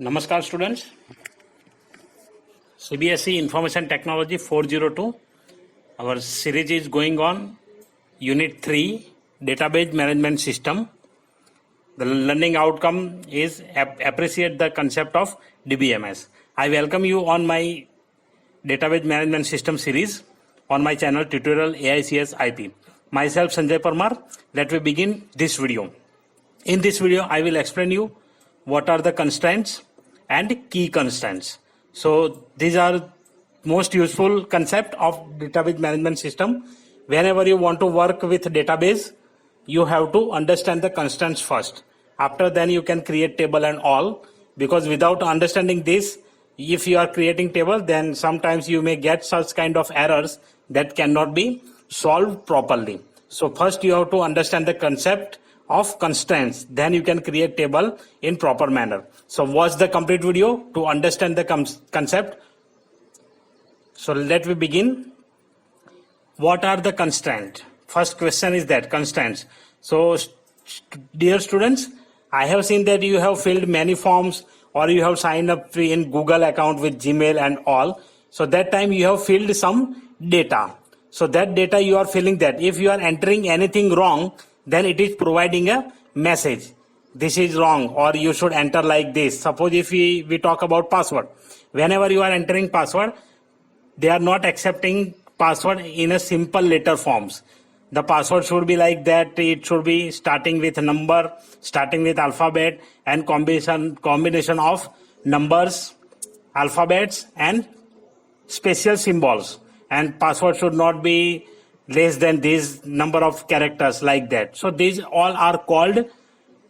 Namaskar students, CBSE Information Technology 402. Our series is going on Unit 3 Database Management System. The learning outcome is appreciate the concept of DBMS. I welcome you on my Database Management System series on my channel Tutorial AICS IP. Myself Sanjay Parmar. Let me begin this video. In this video I will explain you what are the constraints and key constraints. So these are most useful concept of database management system. Whenever you want to work with database, you have to understand the constraints first. After then you can create table and all, because without understanding this, if you are creating table, then sometimes you may get such kind of errors that cannot be solved properly. So first you have to understand the concept of constraints, then you can create table in proper manner. So watch the complete video to understand the concept. So let me begin. What are the constraints? First question is that constraints. So dear students, I have seen that you have filled many forms or you have signed up in Google account with Gmail and all. So that time you have filled some data. So that data you are filling that. If you are entering anything wrong, then it is providing a message. This is wrong, or you should enter like this. Suppose if we talk about password. Whenever you are entering password, they are not accepting password in a simple letter forms. The password should be like that. It should be starting with number, starting with alphabet, and combination of numbers, alphabets, and special symbols. And password should not be less than this number of characters, like that. So these all are called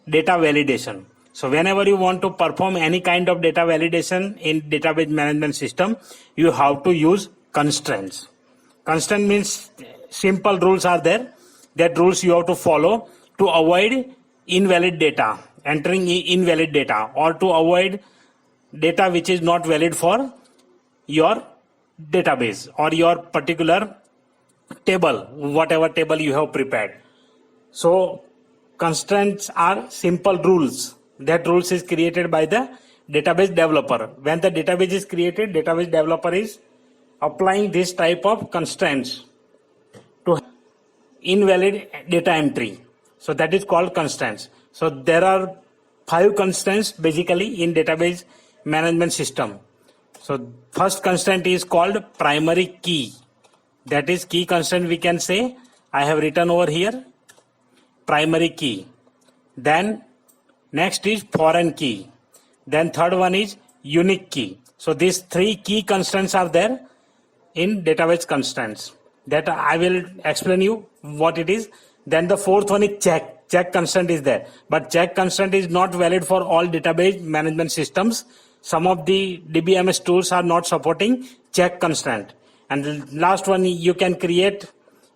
data validation. So whenever you want to perform any kind of data validation in database management system, you have to use constraints. Constraint means simple rules are there. That rules you have to follow to avoid invalid data, entering invalid data, or to avoid data which is not valid for your database or your particular table, whatever table you have prepared. So constraints are simple rules. That rules is created by the database developer. When the database is created, database developer is applying this type of constraints to invalid data entry. So that is called constraints. So there are 5 constraints basically in database management system. So first constraint is called primary key. That is key constraint, we can say. I have written over here primary key. Then next is foreign key. Then third one is unique key. So these 3 key constraints are there in database constraints. That I will explain you what it is. Then the fourth one is check. Check constraint is there. But check constraint is not valid for all database management systems. Some of the DBMS tools are not supporting check constraint. And the last one, you can create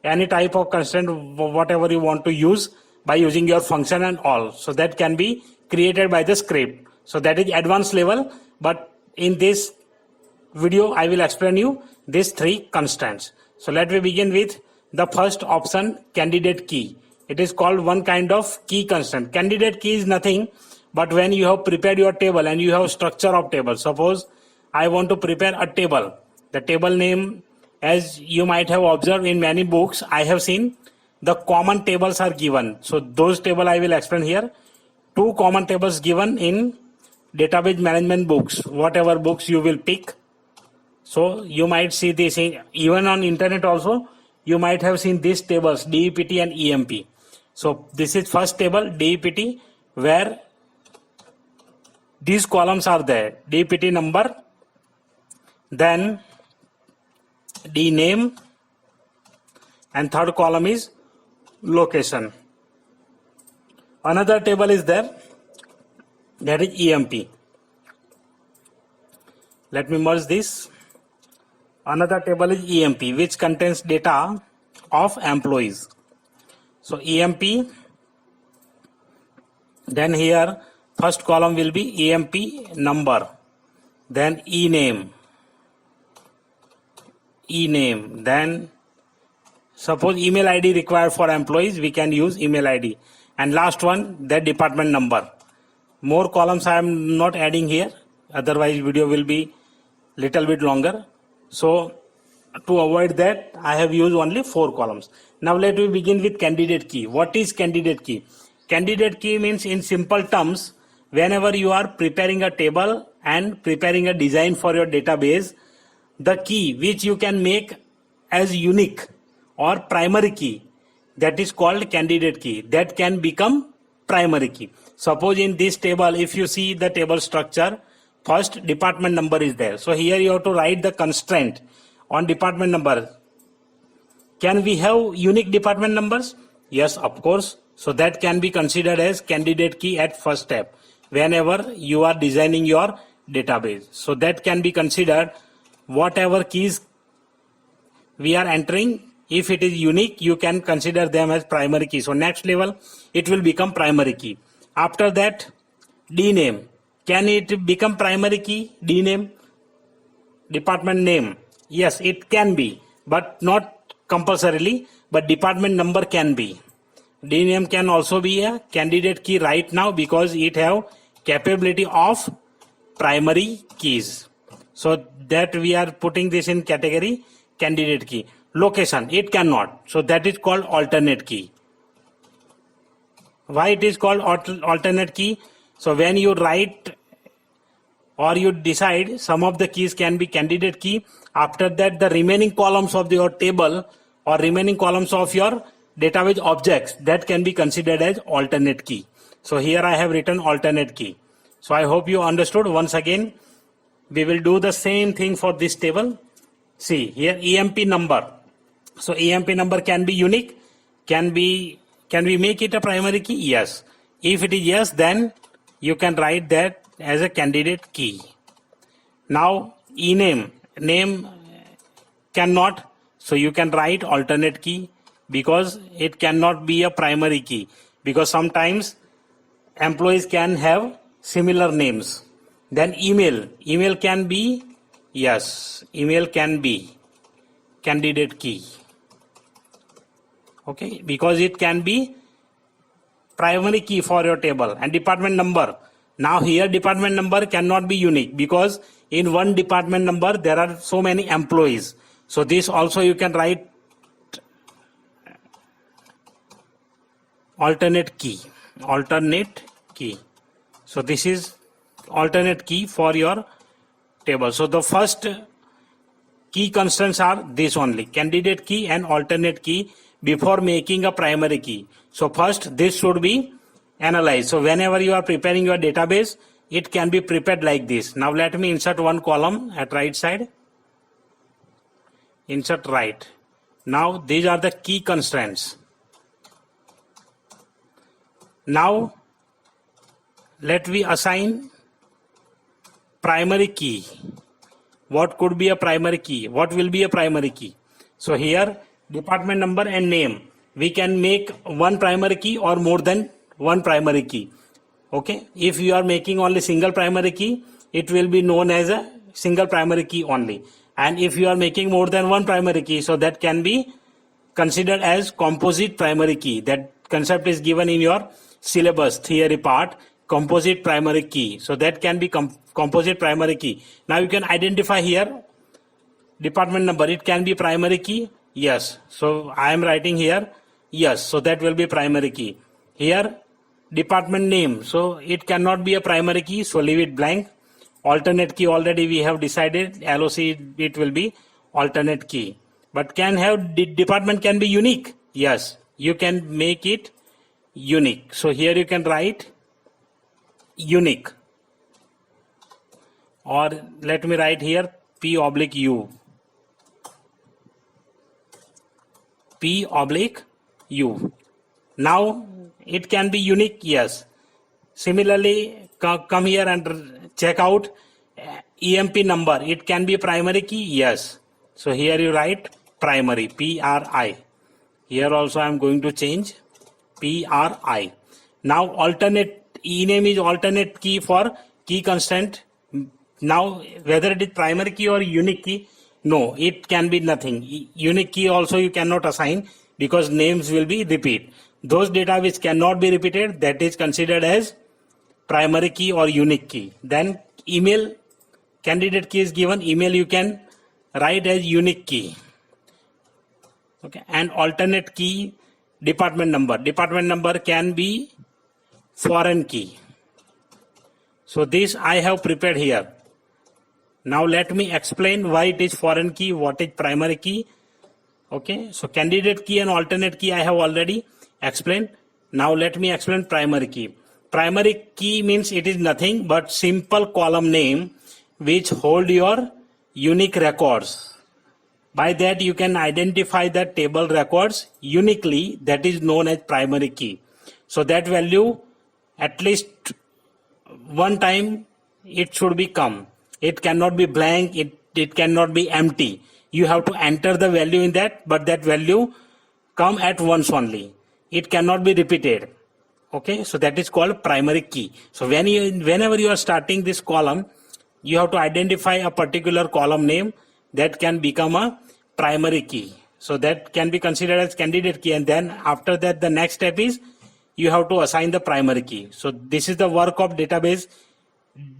any type of constraint, whatever you want to use, by using your function and all. So that can be created by the script. So that is advanced level. But in this video, I will explain you these 3 constraints. So let me begin with the first option, candidate key. It is called one kind of key constraint. Candidate key is nothing but when you have prepared your table and you have structure of table. Suppose I want to prepare a table. The table name, as you might have observed in many books, I have seen the common tables are given. So those table I will explain here. 2 common tables given in database management books, whatever books you will pick. So you might see this even on internet also. You might have seen these tables, DEPT and EMP. So this is first table, DEPT, where these columns are there. DEPT number, then the name, and third column is location. Another table is there, that is EMP. Let me merge this. Another table is EMP, which contains data of employees. So EMP, then here first column will be EMP number, then ename, then suppose email ID required for employees, we can use email ID, and last one, the department number. More columns I am not adding here. otherwise video will be little bit longer. So to avoid that, I have used only 4 columns. Now let me begin with candidate key. What is candidate key? Candidate key means, in simple terms, whenever you are preparing a table and preparing a design for your database, the key which you can make as unique or primary key, that is called candidate key, that can become primary key. Suppose in this table, if you see the table structure, first department number is there. So here you have to write the constraint on department number. Can we have unique department numbers? Yes, of course. So that can be considered as candidate key at first step whenever you are designing your database. So that can be considered. Whatever keys we are entering, if it is unique, you can consider them as primary key. So next level, it will become primary key. After that, DNAME. Can it become primary key? DNAME, department name. Yes, it can be, but not compulsorily, but department number can be. DNAME can also be a candidate key right now because it have capability of primary keys. So that we are putting this in category candidate key. Location, it cannot. So that is called alternate key. Why it is called alternate key? So when you write or you decide some of the keys can be candidate key, after that the remaining columns of your table or remaining columns of your database objects, that can be considered as alternate key. So here I have written alternate key. So I hope you understood. Once again, we will do the same thing for this table. See here, EMP number. So EMP number can be unique. Can we make it a primary key? Yes. If it is yes, then you can write that as a candidate key. Now ename, name cannot. So you can write alternate key because it cannot be a primary key, because sometimes employees can have similar names. Then email can be, yes, email can be candidate key. Okay, because it can be primary key for your table. And department number. Now here department number cannot be unique because in one department number there are so many employees. So this also you can write alternate key. So this is alternate key for your table. So the first key constants are this only, candidate key and alternate key, before making a primary key. So first this should be analyzed. So whenever you are preparing your database, it can be prepared like this. Now let me insert one column at right side. Insert right. Now these are the key constraints. Now let me assign primary key. What could be a primary key? What will be a primary key? So here department number and name. We can make one primary key or more than one primary key. Okay. If you are making only single primary key, it will be known as a single primary key only. And if you are making more than one primary key, so that can be considered as composite primary key. That concept is given in your syllabus theory part, composite primary key. So that can be composite primary key. Now you can identify here department number. It can be primary key. Yes. So I am writing here yes. So that will be primary key. Here department name. So it cannot be a primary key. So leave it blank. Alternate key already we have decided. LOC it will be alternate key. But can have department can be unique. Yes. You can make it unique. So here you can write unique. Or let me write here P/U. P/U. Now it can be unique. Yes. Similarly, come here and check out EMP number. It can be primary key. Yes. So here you write primary, PRI. Here also I am going to change PRI. Now alternate ename is alternate key for key constant. Now whether it is primary key or unique key, no, it can be nothing. Unique key also you cannot assign because names will be repeat. Those data which cannot be repeated, that is considered as primary key or unique key. Then email candidate key is given, email you can write as unique key. Okay, and alternate key, department number can be foreign key. So this I have prepared here. Now let me explain why it is foreign key, what is primary key. Okay, so candidate key and alternate key I have already explained. Now let me explain primary key. Primary key means it is nothing but simple column name which hold your unique records. By that you can identify the table records uniquely, that is known as primary key. So that value at least one time it should be come. It cannot be blank, it cannot be empty. You have to enter the value in that, but that value come at once only. It cannot be repeated. Okay, so that is called primary key. So whenever you are starting this column, you have to identify a particular column name that can become a primary key. So that can be considered as candidate key, and then after that the next step is you have to assign the primary key. So this is the work of database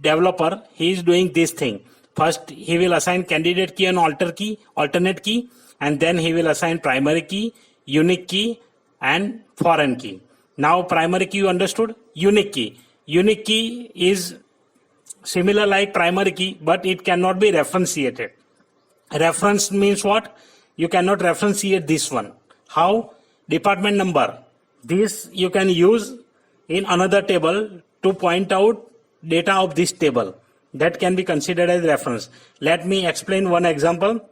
developer. He is doing this thing. First he will assign candidate key and alternate key, and then he will assign primary key, unique key and foreign key. Now primary key you understood. Unique key is similar like primary key, but it cannot be referentiated. Reference means what? You cannot referentiate this one. How? Department number. This you can use in another table to point out data of this table. That can be considered as reference. Let me explain one example,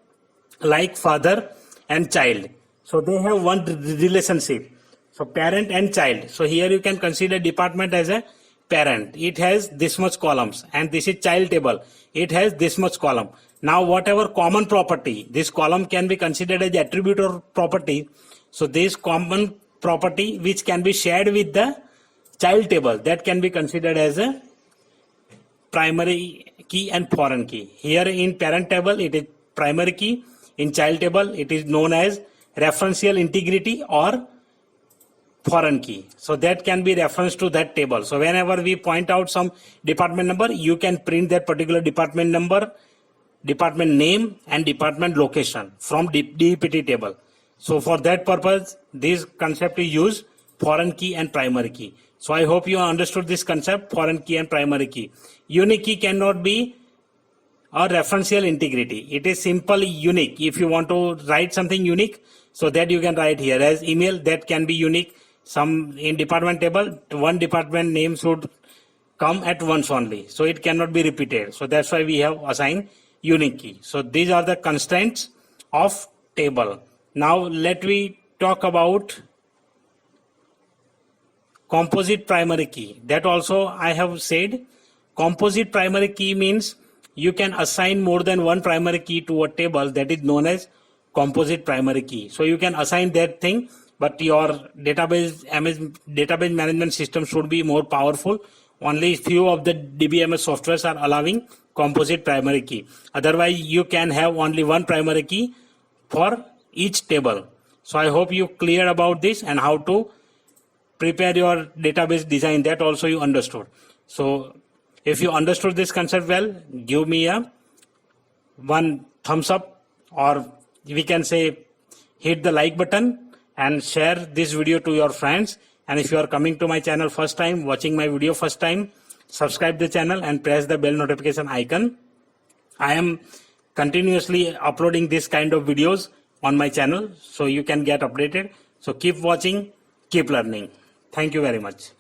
like father and child. So they have one relationship. So parent and child. So here you can consider department as a parent. It has this much columns, and this is child table. It has this much column. Now whatever common property, this column can be considered as attribute or property. So this common property which can be shared with the child table, that can be considered as a primary key and foreign key. Here in parent table it is primary key. In child table it is known as referential integrity or foreign key. So that can be reference to that table. So whenever we point out some department number, you can print that particular department number, department name and department location from DPT table. So for that purpose, this concept is used, foreign key and primary key. So I hope you understood this concept, foreign key and primary key. Unique key cannot be a referential integrity. It is simply unique. If you want to write something unique, so that you can write here as email, that can be unique. Some in department table, one department name should come at once only. So it cannot be repeated. So that's why we have assigned unique key. So these are the constraints of table. Now let me talk about composite primary key. That also I have said. Composite primary key means you can assign more than one primary key to a table, that is known as composite primary key. So you can assign that thing, but your database management system should be more powerful. Only few of the DBMS softwares are allowing composite primary key. Otherwise you can have only one primary key for each table. So I hope you clear about this and how to prepare your database design, that also you understood. So if you understood this concept well, give me a one thumbs up, or we can say hit the like button and share this video to your friends. And if you are coming to my channel first time, watching my video first time, subscribe the channel and press the bell notification icon. I am continuously uploading this kind of videos on my channel, so you can get updated. So keep watching, keep learning. Thank you very much.